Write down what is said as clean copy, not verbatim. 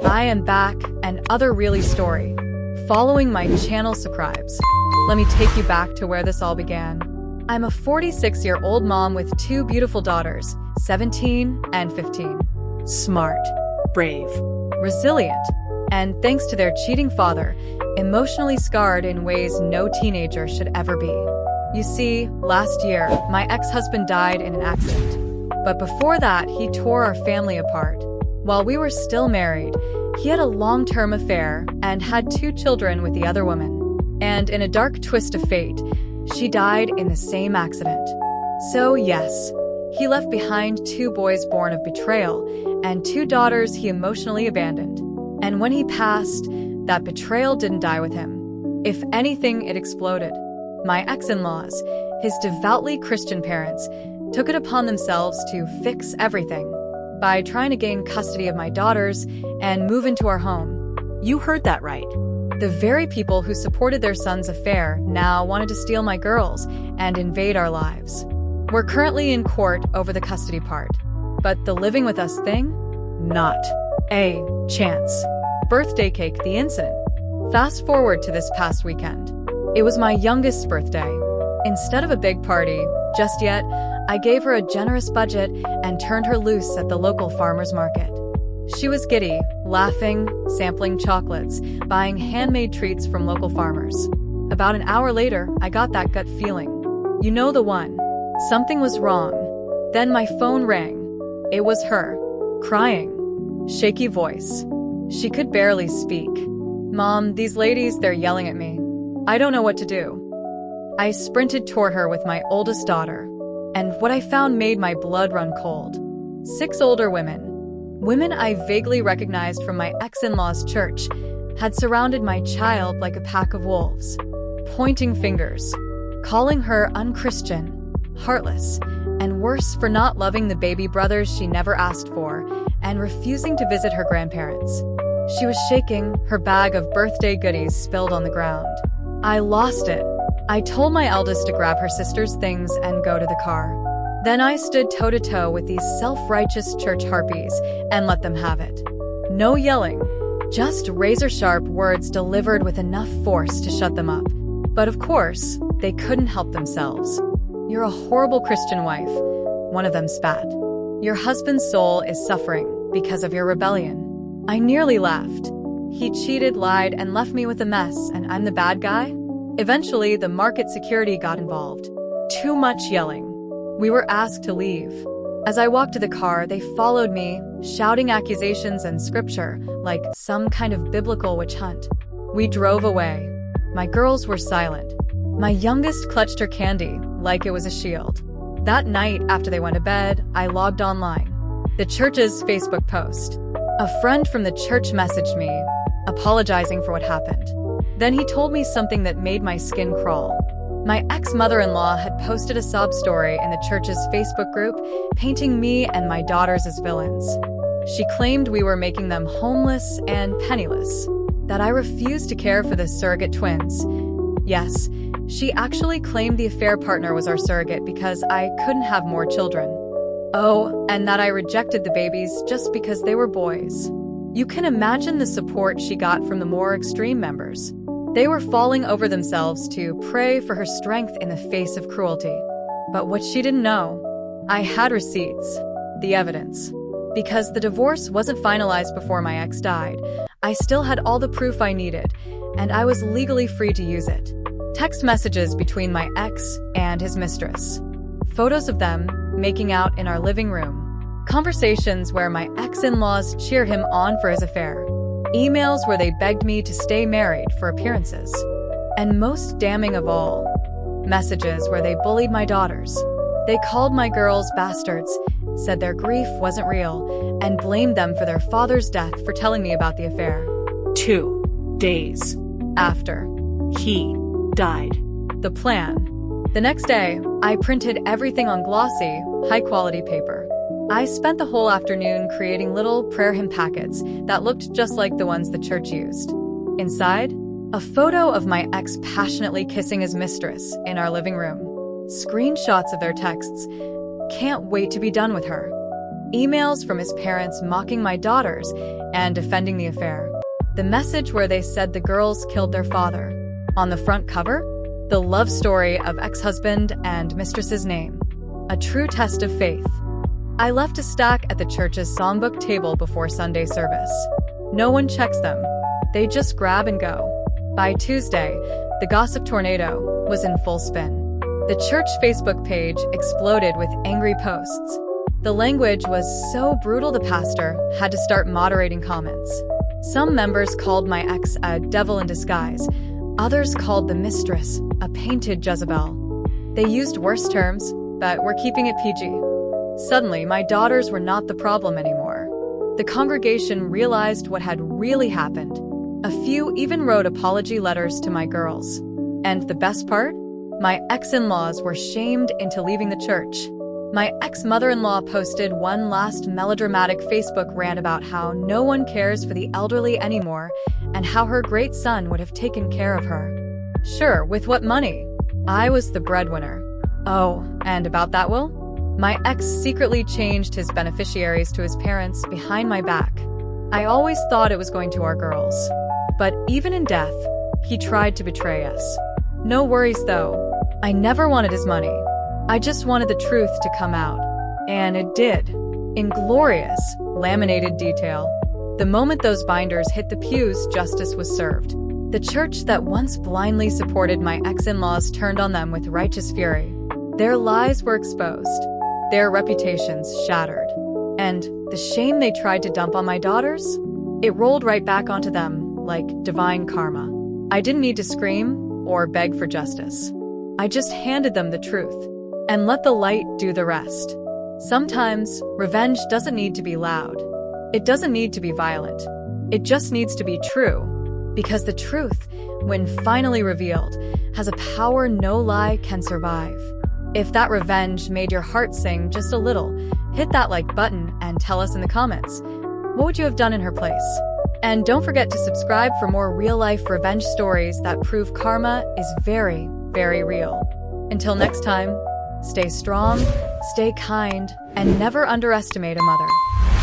I am back, and other really story. Following my channel subscribes. Let me take you back to where this all began. I'm a 46-year-old mom with two beautiful daughters, 17 and 15. Smart, brave, resilient, and thanks to their cheating father, emotionally scarred in ways no teenager should ever be. You see, last year, my ex-husband died in an accident. But before that, he tore our family apart. While we were still married, he had a long-term affair and had 2 children with the other woman. And in a dark twist of fate, she died in the same accident. So yes, he left behind 2 boys born of betrayal and 2 daughters he emotionally abandoned. And when he passed, that betrayal didn't die with him. If anything, it exploded. My ex-in-laws, his devoutly Christian parents, took it upon themselves to fix everything by trying to gain custody of my daughters and move into our home. You heard that right. The very people who supported their son's affair now wanted to steal my girls and invade our lives. We're currently in court over the custody part, but the living with us thing? Not a chance. Birthday cake, the incident. Fast forward to this past weekend. It was my youngest's birthday. Instead of a big party, just yet, I gave her a generous budget and turned her loose at the local farmer's market. She was giddy, laughing, sampling chocolates, buying handmade treats from local farmers. About an hour later, I got that gut feeling. You know the one. Something was wrong. Then my phone rang. It was her, crying, shaky voice. She could barely speak. "Mom, these ladies, they're yelling at me. I don't know what to do." I sprinted toward her with my oldest daughter, and what I found made my blood run cold. 6 older women. Women I vaguely recognized from my ex-in-law's church had surrounded my child like a pack of wolves, pointing fingers, calling her unchristian, heartless, and worse for not loving the baby brothers she never asked for, and refusing to visit her grandparents. She was shaking, her bag of birthday goodies spilled on the ground. I lost it. I told my eldest to grab her sister's things and go to the car. Then I stood toe-to-toe with these self-righteous church harpies and let them have it. No yelling, just razor-sharp words delivered with enough force to shut them up. But of course, they couldn't help themselves. "You're a horrible Christian wife," one of them spat. "Your husband's soul is suffering because of your rebellion." I nearly laughed. He cheated, lied, and left me with a mess, and I'm the bad guy? Eventually, the market security got involved. Too much yelling. We were asked to leave. As I walked to the car, they followed me, shouting accusations and scripture, like some kind of biblical witch hunt. We drove away. My girls were silent. My youngest clutched her candy, like it was a shield. That night, after they went to bed, I logged online. The church's Facebook post. A friend from the church messaged me, apologizing for what happened. Then he told me something that made my skin crawl. My ex-mother-in-law had posted a sob story in the church's Facebook group, painting me and my daughters as villains. She claimed we were making them homeless and penniless, that I refused to care for the surrogate twins. Yes, she actually claimed the affair partner was our surrogate because I couldn't have more children. Oh, and that I rejected the babies just because they were boys. You can imagine the support she got from the more extreme members. They were falling over themselves to pray for her strength in the face of cruelty. But what she didn't know, I had receipts, the evidence. Because the divorce wasn't finalized before my ex died, I still had all the proof I needed, and I was legally free to use it. Text messages between my ex and his mistress. Photos of them making out in our living room. Conversations where my ex-in-laws cheered him on for his affair. Emails where they begged me to stay married for appearances. And most damning of all, messages where they bullied my daughters. They called my girls bastards, said their grief wasn't real, and blamed them for their father's death for telling me about the affair. 2 days after he died. The plan. The next day, I printed everything on glossy, high-quality paper. I spent the whole afternoon creating little prayer hymn packets that looked just like the ones the church used. Inside, a photo of my ex passionately kissing his mistress in our living room. Screenshots of their texts. "Can't wait to be done with her." emails from his parents mocking my daughters and defending the affair. The message where they said the girls killed their father. On the front cover, the love story of ex-husband and mistress's name. A true test of faith. I left a stack at the church's songbook table before Sunday service. No one checks them. They just grab and go. By Tuesday, the gossip tornado was in full spin. The church Facebook page exploded with angry posts. The language was so brutal the pastor had to start moderating comments. Some members called my ex a devil in disguise. Others called the mistress a painted Jezebel. They used worse terms, but we're keeping it PG. Suddenly, my daughters were not the problem anymore. The congregation realized what had really happened. A few even wrote apology letters to my girls. And the best part? My ex-in-laws were shamed into leaving the church. My ex-mother-in-law posted one last melodramatic Facebook rant about how no one cares for the elderly anymore and how her great son would have taken care of her. Sure, with what money? I was the breadwinner. Oh, and about that will? My ex secretly changed his beneficiaries to his parents behind my back. I always thought it was going to our girls. But even in death, he tried to betray us. No worries though. I never wanted his money. I just wanted the truth to come out. And it did. In glorious, laminated detail. The moment those binders hit the pews, justice was served. The church that once blindly supported my ex-in-laws turned on them with righteous fury. Their lies were exposed. Their reputations shattered. And the shame they tried to dump on my daughters? It rolled right back onto them like divine karma. I didn't need to scream or beg for justice. I just handed them the truth and let the light do the rest. Sometimes, revenge doesn't need to be loud. It doesn't need to be violent. It just needs to be true. Because the truth, when finally revealed, has a power no lie can survive. If that revenge made your heart sing just a little, hit that like button and tell us in the comments. What would you have done in her place? And don't forget to subscribe for more real-life revenge stories that prove karma is very, very real. Until next time, stay strong, stay kind, and never underestimate a mother.